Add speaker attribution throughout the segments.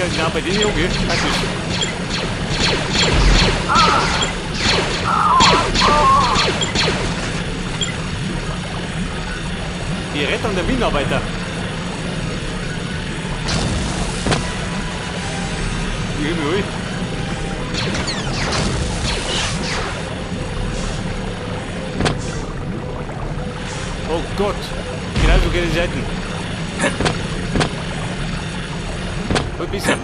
Speaker 1: hier genau bei den Junge. Praktisch. Die Rettung der Minenarbeiter. Ui. Oh Gott, genau so gehen die Seiten. Ein bisschen.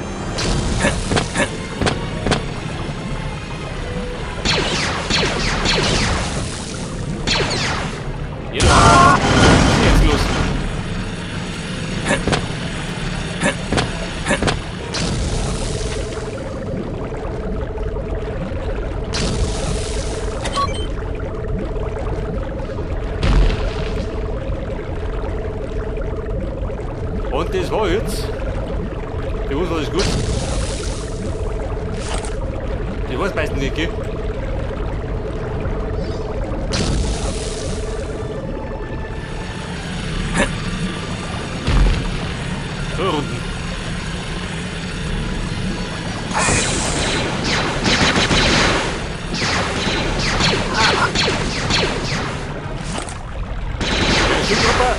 Speaker 1: Jeder. Jetzt los. Und das war jetzt. Der Hus war das gut. Ich weiß meistens nicht, gell? So Runden. Ja, Schutzgruppe.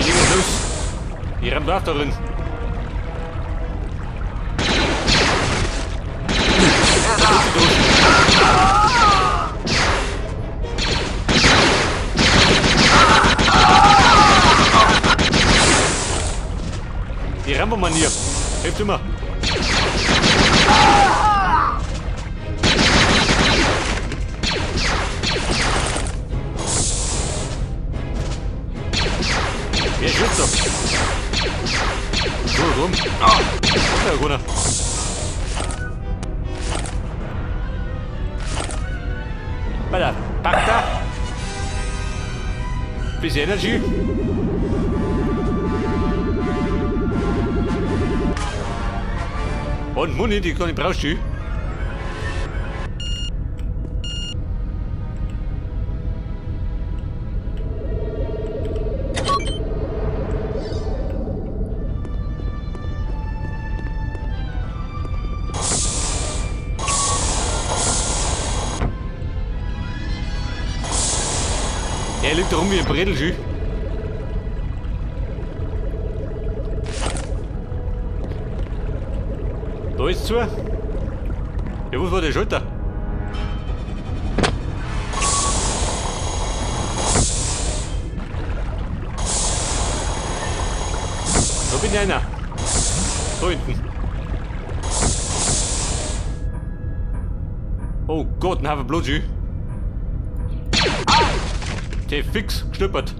Speaker 1: Ich nehme los. Die rennt nach darin. Die Rambo-Manier. Hilft immer. Wer schützt doch? So, rum. Ja, runter. Weiter. Pack da. Bisschen Energy. Und Muni, die kann ich brauchst du. Er liegt da rum wie ein Bredelschuh. Da ist zu. Ja, was war der Schulter? Da bin ich einer. Da hinten. Oh Gott, ein Haufen Blut. Der ist fix geschnuppert.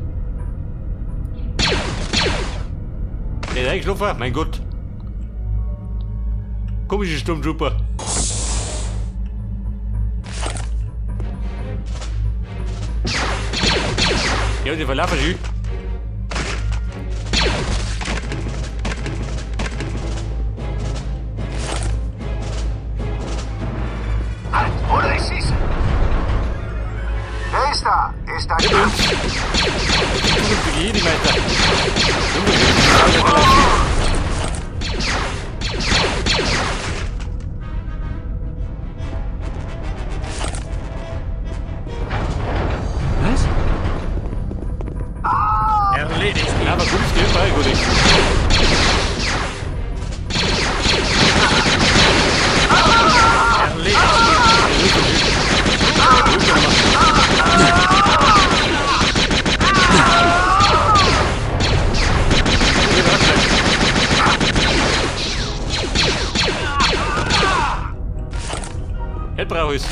Speaker 1: Der ist eingeschlafen, mein Gott. Komische Sturmtrooper. Ja, die verlaufen sich.
Speaker 2: Halt, oder ich schieße. Wer ist da? Ist da jemand?
Speaker 1: Für jeden Meter.
Speaker 3: Was?
Speaker 1: Erledigt. Ja, aber gut, ich bei, gut. Jetzt brauche ich's.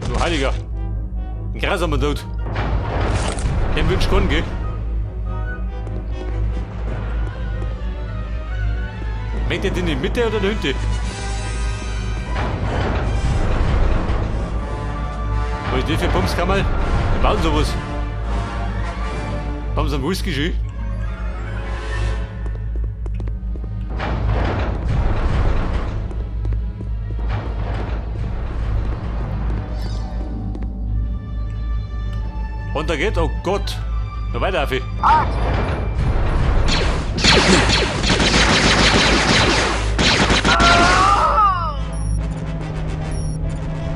Speaker 1: Du Heiliger. Ein grausamer Tod. Den wünsch ich gell? Meint ihr den in die Mitte oder der Hünte? Was ist das für Pumpskammer? Wir bauen sowas. Haben sie einen Whisky schön? Runter geht, oh Gott. Noch weiter, Affi.
Speaker 2: Halt!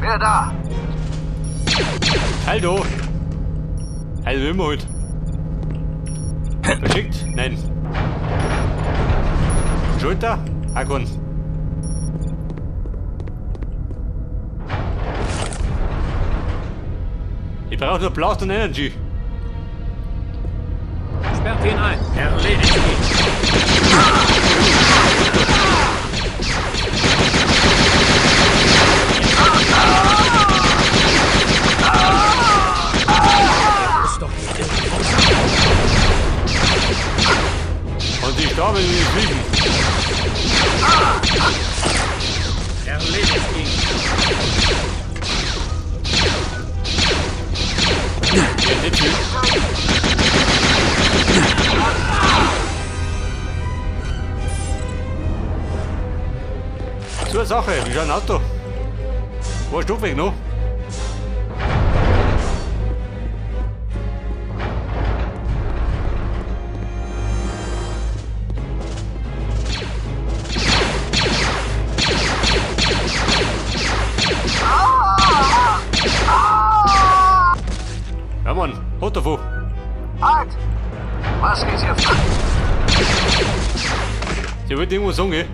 Speaker 2: Wer da?
Speaker 1: Aldo! Also immer heute. Verschickt? Nein. Schulter? Hakon. Ich brauche nur Blast und Energy.
Speaker 3: Sperrt ihn ein. Erledigt ihn. Muss doch nicht irgendwo sein.
Speaker 1: Und die Stabe will nicht fliegen.
Speaker 3: Erledigt ihn.
Speaker 1: Ja, nicht viel. So eine Sache, wie schaut ein Auto? Wo ist Stockwerk noch? Ja Mann, hat davon.
Speaker 2: Halt! Was geht hier vor?
Speaker 1: Sie wollte irgendwas sagen, gell?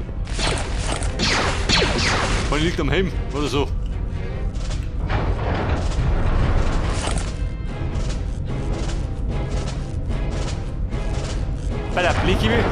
Speaker 1: Man liegt am Helm oder so. Bei der Blicke.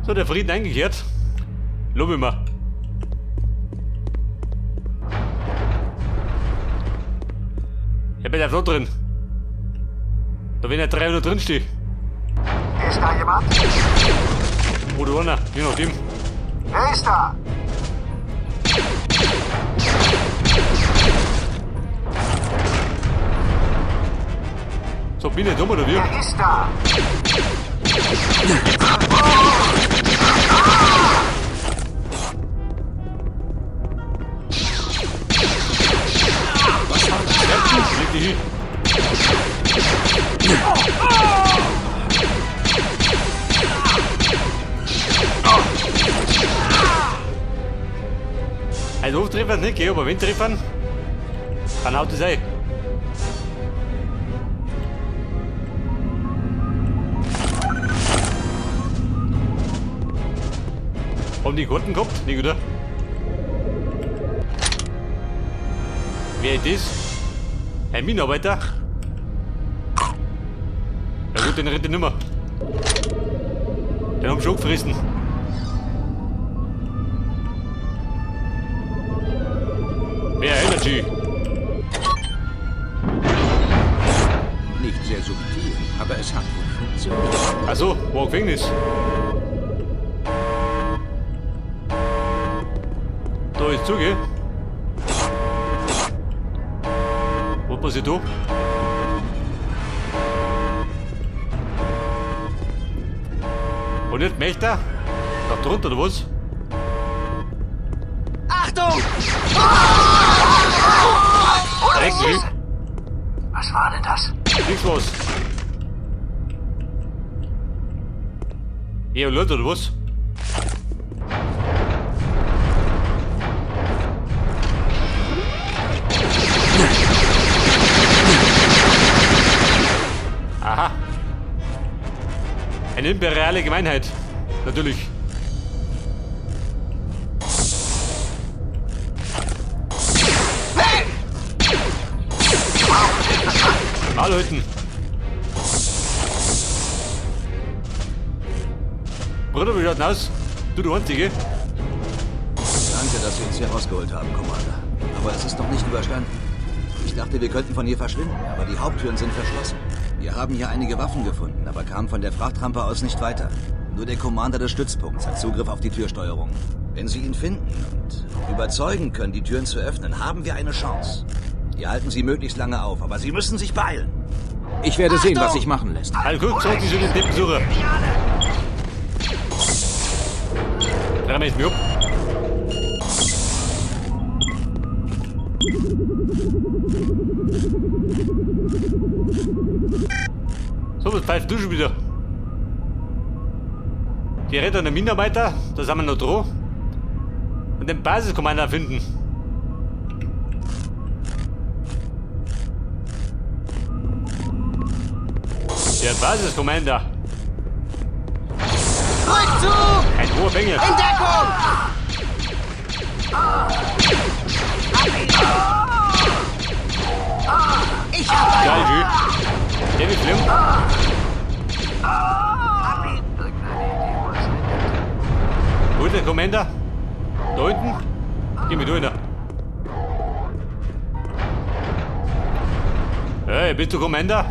Speaker 1: So, der Frieden eingekehrt. Lob ich mal. Ich bin ja so drin. Da wenn ja 300 drin steht.
Speaker 2: Ist da jemand?
Speaker 1: Oder einer, je nachdem.
Speaker 2: Wer ist da?
Speaker 1: So, bin ich dumm oder wie?
Speaker 2: Wer ist da?
Speaker 1: Leg dich hin. Also Hoftreffen nicht, gell, aber wenn treffen, dann haut es ein. Haben die Karten gehabt? Nicht, oder? Wer ist das? Ein Minenarbeiter? Ja gut, den rennt ich nicht mehr. Den haben schon gefressen. Mehr Energy.
Speaker 4: Nicht sehr subtil, aber es hat wohl funktioniert.
Speaker 1: Achso, war ein Gefängnis. Da ist zu, gell? Was passiert da? Und nicht Mächter? Da drunter oder was?
Speaker 3: Achtung!
Speaker 1: Dreck, ne?
Speaker 2: Was war denn das?
Speaker 1: Nichts was. Ja, Leute, oder was? Aha. Eine imperiale Gemeinheit. Natürlich. Mal Leuten. Bruder, wie schaut denn aus? Du, der Einzige?
Speaker 5: Danke, dass Sie uns hier rausgeholt haben, Commander. Aber es ist noch nicht überstanden. Ich dachte, wir könnten von hier verschwinden, aber die Haupttüren sind verschlossen. Wir haben hier einige Waffen gefunden, aber kamen von der Frachtrampe aus nicht weiter. Nur der Commander des Stützpunkts hat Zugriff auf die Türsteuerung. Wenn Sie ihn finden und überzeugen können, die Türen zu öffnen, haben wir eine Chance. Wir halten Sie möglichst lange auf, aber Sie müssen sich beeilen.
Speaker 4: Ich werde sehen, was sich machen lässt.
Speaker 1: Also gut, zurück die schönen Deppensuche. Dreh mich mir ab. So, was pfeift du schon wieder? Die Retter und der Mitarbeiter, da sind wir noch dran. Und den Basiskommander finden. Der Basiskommander.
Speaker 3: Rückzug!
Speaker 1: Ein hoher Bengel.
Speaker 3: In Deckung! Ich hab
Speaker 1: Geil, Jü. Der wird schlimm. Wo ist der Commander? Da unten? Geh mit durch. Hey, bist du Commander?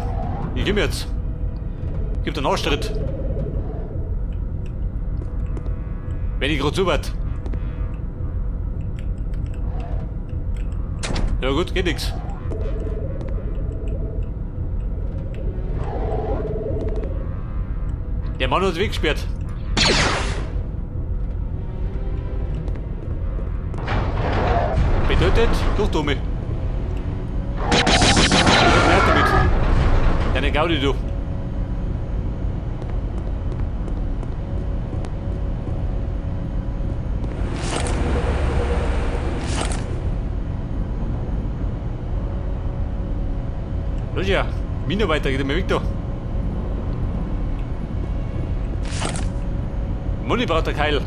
Speaker 1: Ich geh mir jetzt. Gib den Arschtritt. Wenn ich gerade zu weit. Ja gut, geht nix. Der Mann hat uns weggesperrt. Bedeutet, durch Tommy. Was damit? Deine Gaudi, du. Los ja, Mitarbeiter, geht immer weg da. Moni braucht der Keil.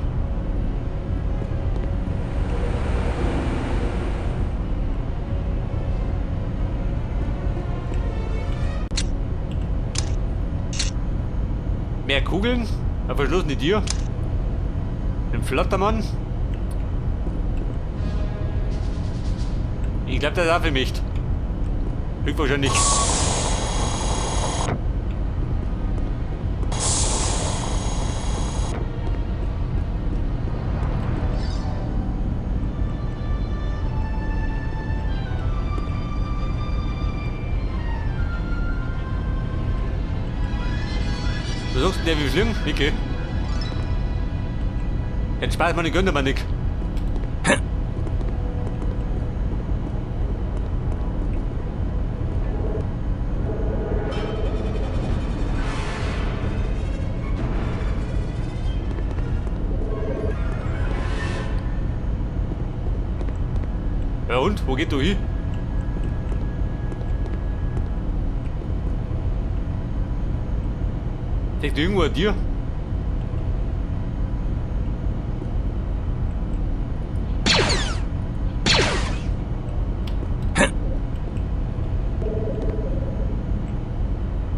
Speaker 1: Mehr Kugeln, ein verschlossene Tür, ein Flattermann. Ich glaube, das ist auch für mich. Höchstwahrscheinlich. Du sagst der wie schlimm, Niki. Den Spaß man gönnt man nicht. Ja und? Wo geht du hin? Steckt irgendwo ein Tier?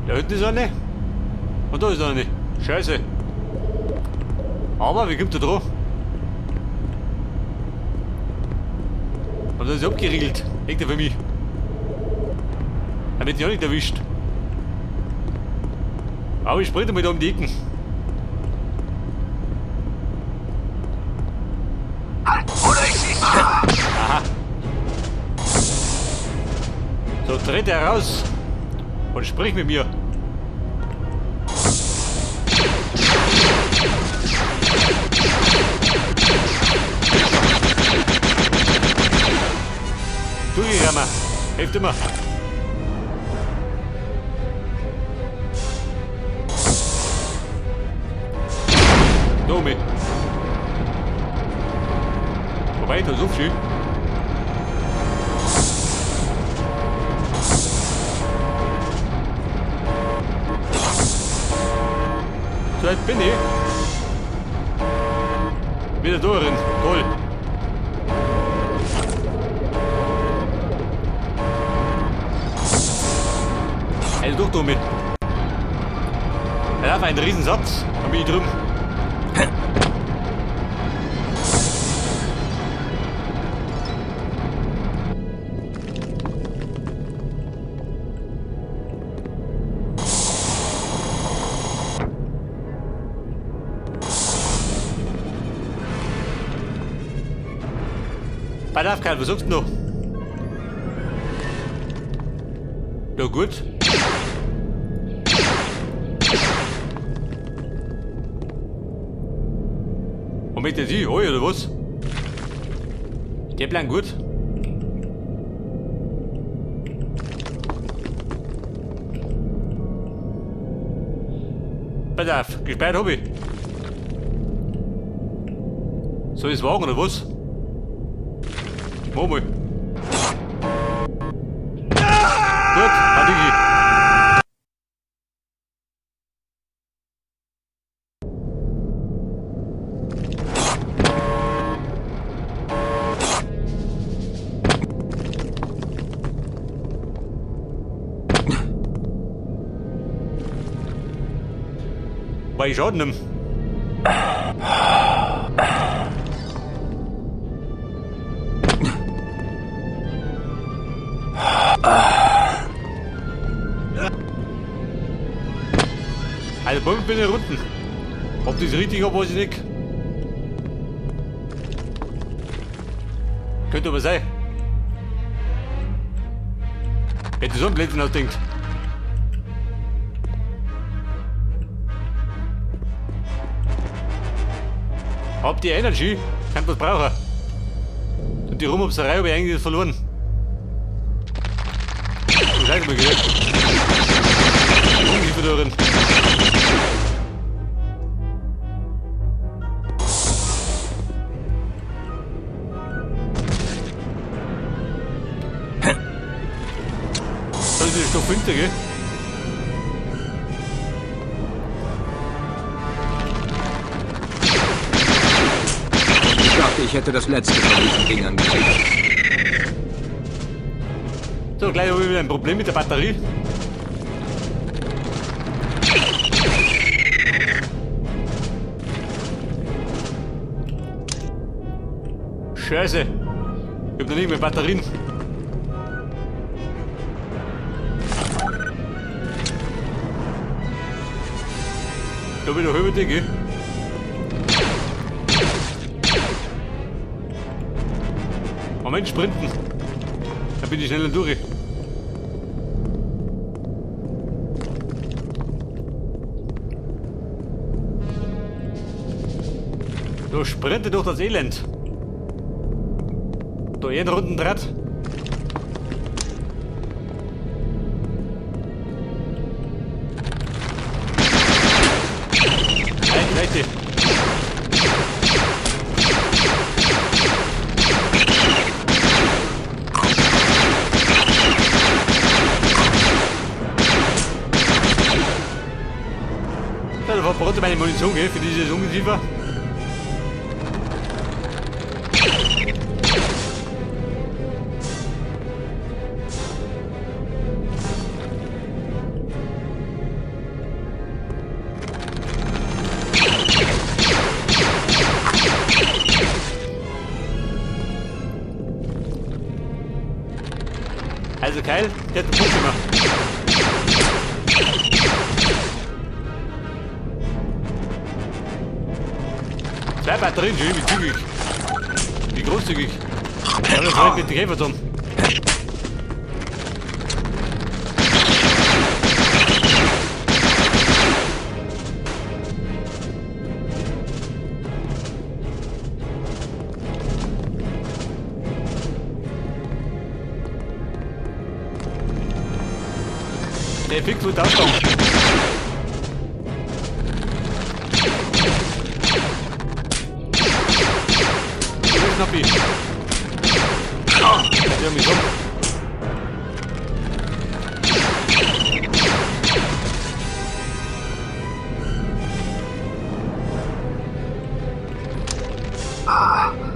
Speaker 1: Da hinten ist eine. Und da ist eine. Scheiße. Aber wie kommt der drauf? Und das ist abgeriegelt. Hängt er für mich. Er wird sich auch nicht erwischt. Aber ich sprinte mal da um die Ecken.
Speaker 2: Halt, oder ich schieße!
Speaker 1: Aha. So, tritt heraus und sprich mit mir. Du, Jammer, hilft immer. Domi. Wobei, das ist so schön. So weit bin ich. Wieder da drin. Toll. Also durch damit. Er darf einen Riesensatz. Dann bin ich drüben. Pass auf, Karl, was sagst du noch? Ja, gut. Und mit der die, oh, oder was? Der Plan gut. Pass auf, gesperrt hab ich. Soll ich's wagen oder was? Mach mal. Gut, Hadigi. Weil ich Schaden nimm. Also Bomben bin ich unten. Ob das richtig ist, weiß ich nicht. Könnte aber sein. Hätte so ein Blödsinn ausdenkt. Hab die Energy, kann was brauchen. Und die Rumhopserei habe ich eigentlich verloren. So scheiße mal gehört. Irgendwie verloren. Das ist doch 5, gell?
Speaker 4: Ich dachte, ich hätte das letzte von diesen Dingern gesehen.
Speaker 1: So, gleich habe ich wieder ein Problem mit der Batterie. Scheiße. Ich hab noch nicht mehr Batterien. Da wieder höher, gell? Moment, sprinten. Da bin ich schneller durch. So, sprinte durch das Elend. Da ein Rundendraht. Leute. Ja, da verbraucht meine Munition, gell, für dieses Ungeziefer. Also Keil, der hat einen Punkt gemacht. Zwei Batterien, schön, wie zügig. Wie großzügig. Ja, das reicht mit den Käferturm. Der Fix wird auskommen. Schnappi. Der mich um.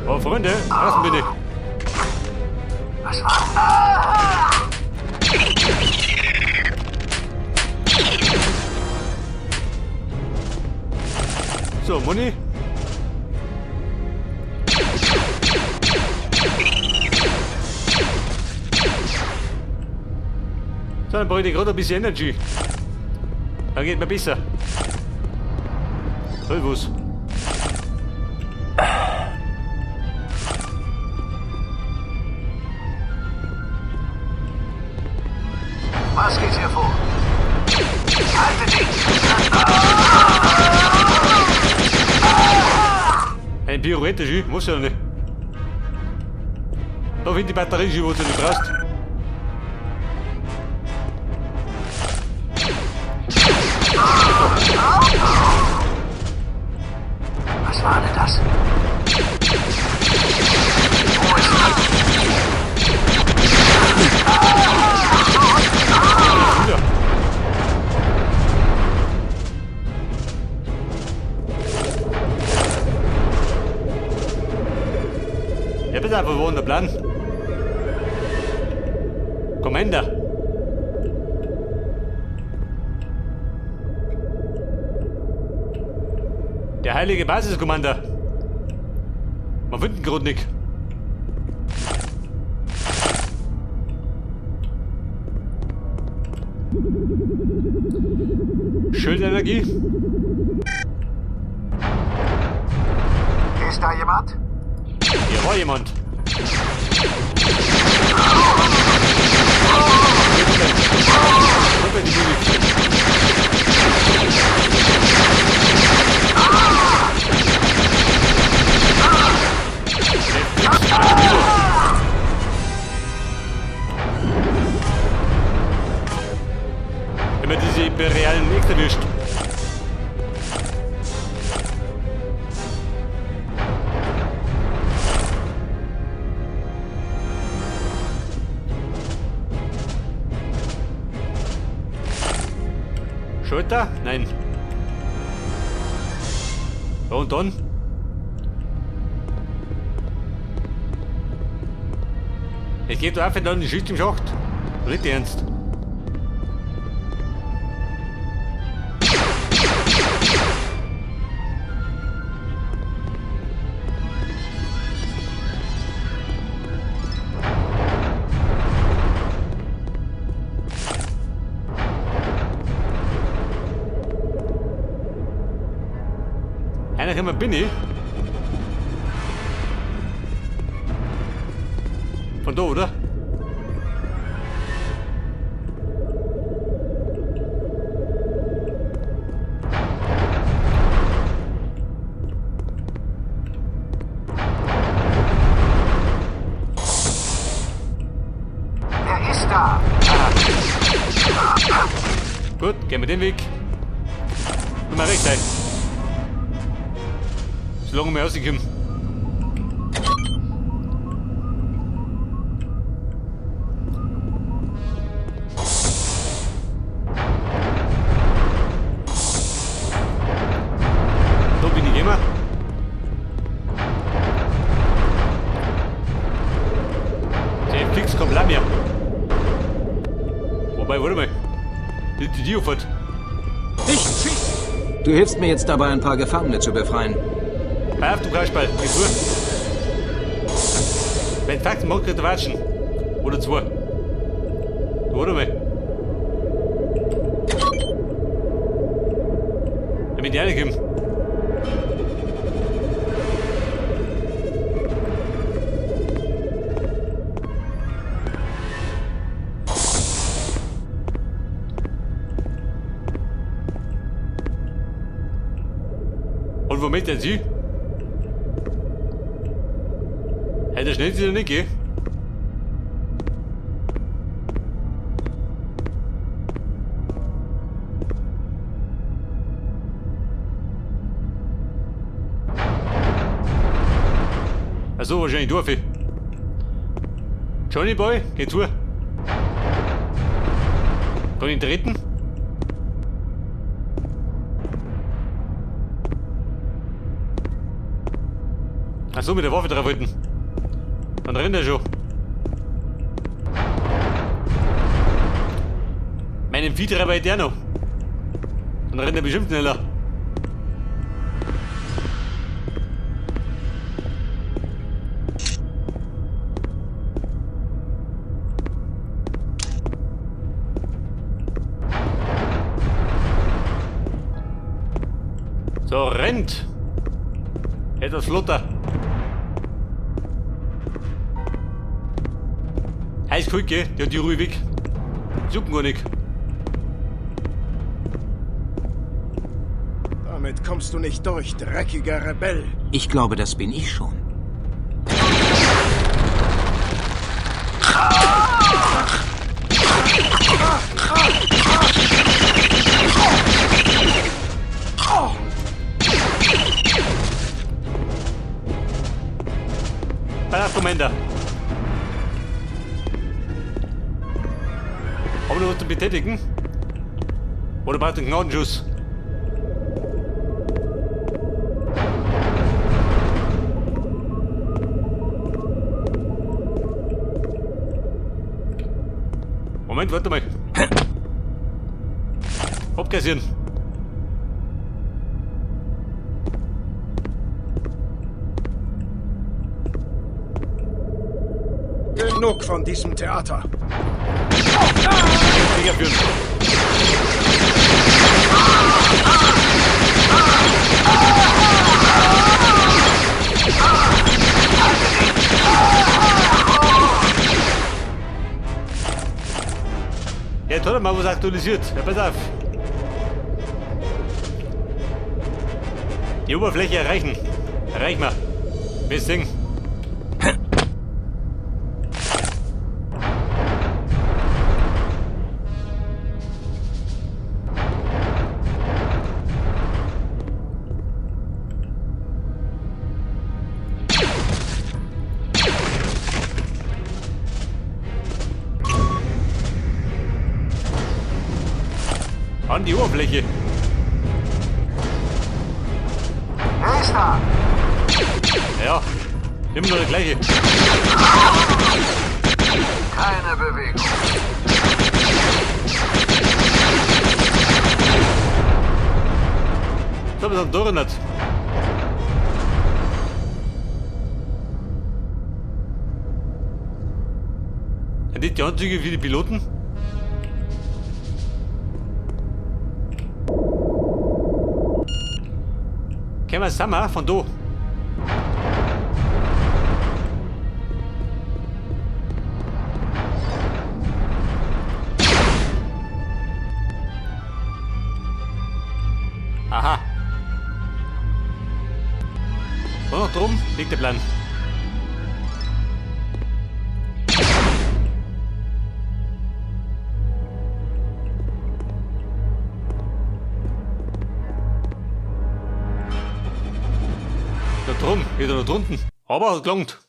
Speaker 1: Oh, Freunde, lassen bitte.
Speaker 2: Was war?
Speaker 1: So, Moni. So, dann brauche ich gerade ein bisschen Energy. Dann geht mir besser. Was?
Speaker 2: es hier vor. Halte dich!
Speaker 1: Ein Pirouette, Jü, muss ja nicht. Da find die Batterie, Jü, wo du nicht brauchst.
Speaker 2: Was war denn das? Wo ist
Speaker 1: Wieder. Ja, bitte einfach, wo der Plan? Commander. Der heilige Basiskommander. Man findet ihn gerade nicht. Schildenergie.
Speaker 2: Ist da jemand?
Speaker 1: Hier war jemand. Runter die Musik. Wenn man diese imperialen X erwischt. Schulter? Nein. Ja, und dann? Es geht doch einfach dann die Schüsse im Schacht. Nicht ernst. Einer immer bin ich. Von da, oder?
Speaker 2: Wer ist da?
Speaker 1: Gut, gehen wir den Weg. Können wir recht sein. Solange wir rauskommen. Da bin ich immer. Der fix kommt lang mehr. Wobei, warte mal. Die aufhört.
Speaker 4: Ich schieß! Du hilfst mir jetzt dabei, ein paar Gefangene zu befreien.
Speaker 1: Hör auf, du Kasperl, geh zu. Wenn Fakt macht, kriegt er Watschen. Oder zwei. Du, warte mal. Damit die alle kommen. Und womit denn sie? Hey, der schnell sie nicht, gell? Achso, wahrscheinlich Dorfi. Johnny Boy, geh zu. Kann ich ihn treten? Achso, mit der Waffe drauf halten. Dann rennt er schon. Meinen Viehtreiber hat der noch. Dann rennt er bestimmt schneller. So, rennt! Etwas flotter. Heiß kalt, gell? Die hat die Ruhe weg. Suppen gar nicht.
Speaker 3: Damit kommst du nicht durch, dreckiger Rebell.
Speaker 4: Ich glaube, das bin ich schon.
Speaker 1: Ballast, Commander. Haben wir uns zu betätigen? Oder braucht einen Gnadenschuss? Moment, warte mal. Abkassieren.
Speaker 3: Genug von diesem Theater.
Speaker 1: Krieger führen. Jetzt hat er mal was aktualisiert. Ja, pass auf. Die Oberfläche erreichen. Erreichen wir. Bis Ding. An die Oberfläche.
Speaker 2: Nächster.
Speaker 1: Ja, immer nur der gleiche.
Speaker 2: Keine Bewegung.
Speaker 1: So, wir sind durch nicht. Sind das die Anzüge für die Piloten? Können wir zusammen von da? Aha. Und noch drum liegt der Plan. Da drum, wieder da drunten. Aber hat gelangt.